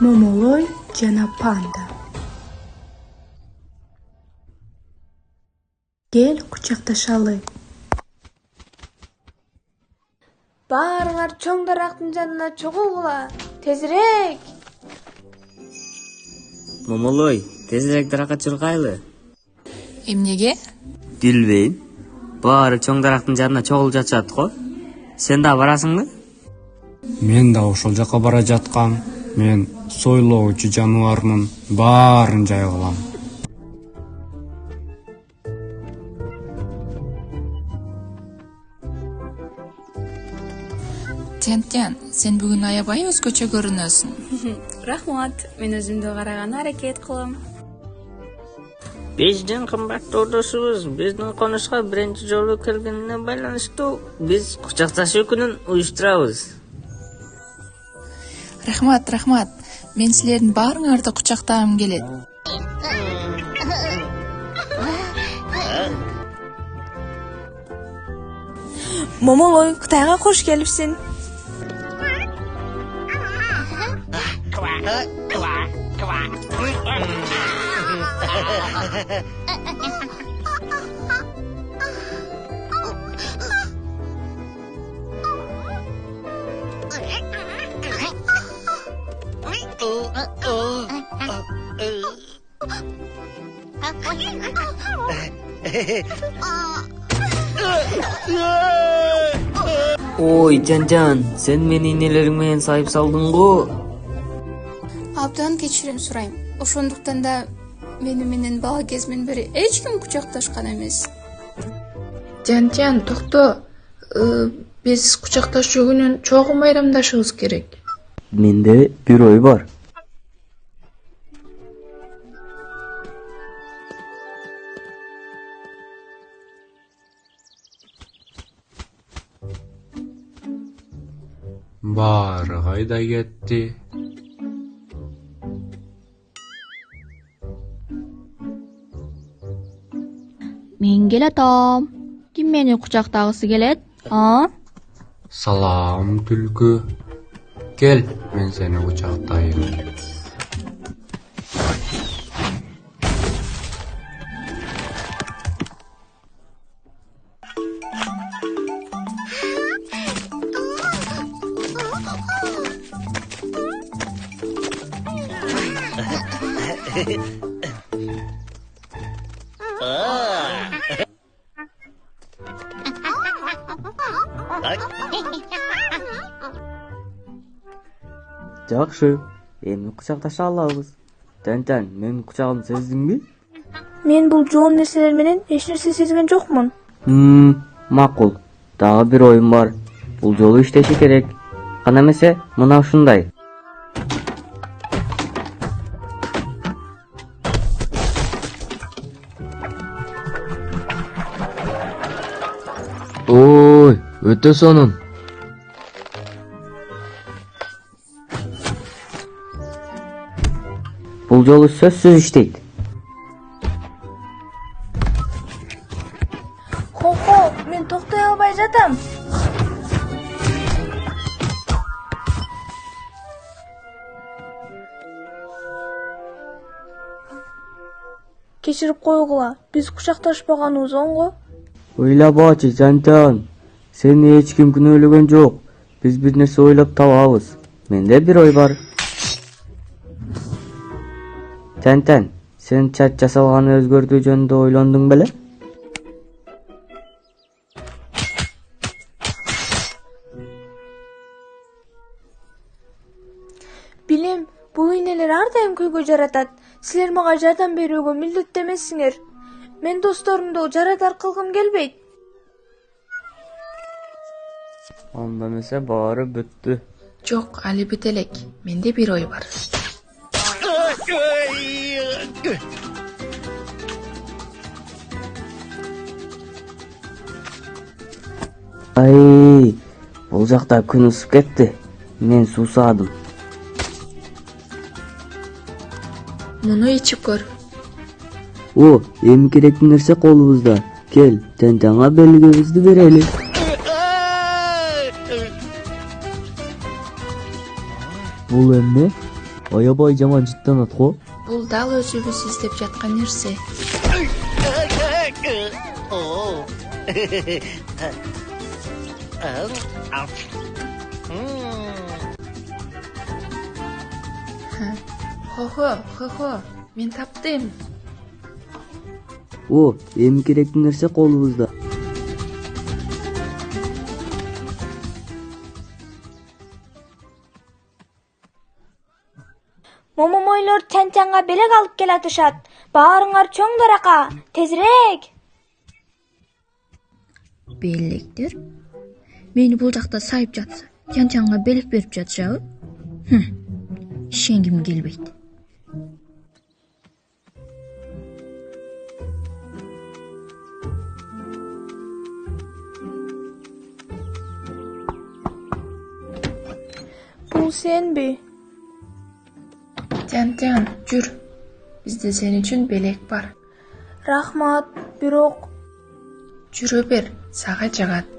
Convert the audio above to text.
Momoloy жана панда. Gel kucaktaşalı. Баарыңар чоң дарактын жанына чогулгула. Тезирээк. Момолой, тезирээк даракка чургайлы. Эмнеге? Билбейм. Баары чоң дарактын жанына чогулуп жатышат го. Сен да барасыңбы? Мен да ошол жака бара жаткам. Мен сойлоочу жаныбарынын баарын жай кылам. Тянтян, сен бүгүн аябай өзгөчө көрүнөсүң. Рахмат, мен өзүмдү караган аракет кылам. Биздин кымбаттуу досубуз биздин конушка биринчи жолу келгенине байланыштуу биз кучакташуу күнүн уюштурабыз. Рахмат. Мен силердин баарыңарды кучактагым келет. Момолой, Кытайга кош келипсиң. Ой, Жан, сен менин энелериң менен сайып салдың го. Абдан кечирим сурайм. Ошондуктан да мени менен бала кезимден бери эч ким кучакташкан эмес. Жан, токто. Биз кучакташуу күнүн чогуу майрамдашыбыз керек. Менде бир ой бар. Баары кайда кетти? Мен келатам. Ким мени кучактагысы келет? Салам түлкү. Кел, мен сени кучактайын. Жакшы, эми кучакташа алабыз. Жан, менин кучагымды сездиңби? Мен бул жоон нерселер менен эч нерсе сезген жокмун. Макул. Дагы бир оюм бар. Бул жолу иштеши керек. Кана эмесе, мына ушундай. Ой, өтө сонун. Бул жолу сөзсүз иштейт. Хо, мен токтой албай жатам. Кечирип койгула, биз кучакташпаганыбыз оңго. Ойлобочу, Жан. Сени эч ким күнөөлөгөн жок. Биз бир нерсе ойлоп табабыз. Менде бир ой бар. Жан, сен чач жасалганы өзгөртүү жөнүндө ойлондуң беле? Билем, булийнелер ар дайым көйгөй жаратат. Силер мага жардам берүүгө милдеттүү эмессиңер. Мен досторумду жарадар кылгым келбейт. Анда эмесе баары бүттү. Жок, али бүт элек. Менде бир ой бар. Ай, бул жакта күн ысып кетти. Мен суусадым. Муну ичип көр. Эми керектүү нерсе колубузда. Кел, Жан белгибизди берели. Бул эмне? аябай жаман жыттанат го. Бул дал өзүбүз издеп жаткан нерсе. Хо, мен таптым. О, эми керектүү нерсе колубузда. Момомойлор Чанчанга белек алып келатышат. Баарыңар чоң дарака, тезирээк. Белектер? Мени бул жакта сайып жатса, Чанчанга белек берип жатышабы? Ишенгим келбейт. Бул сенби? Жан, жүр. Бизде сен үчүн белек бар. Рахмат, бирок Жүрө бер, сага жагат.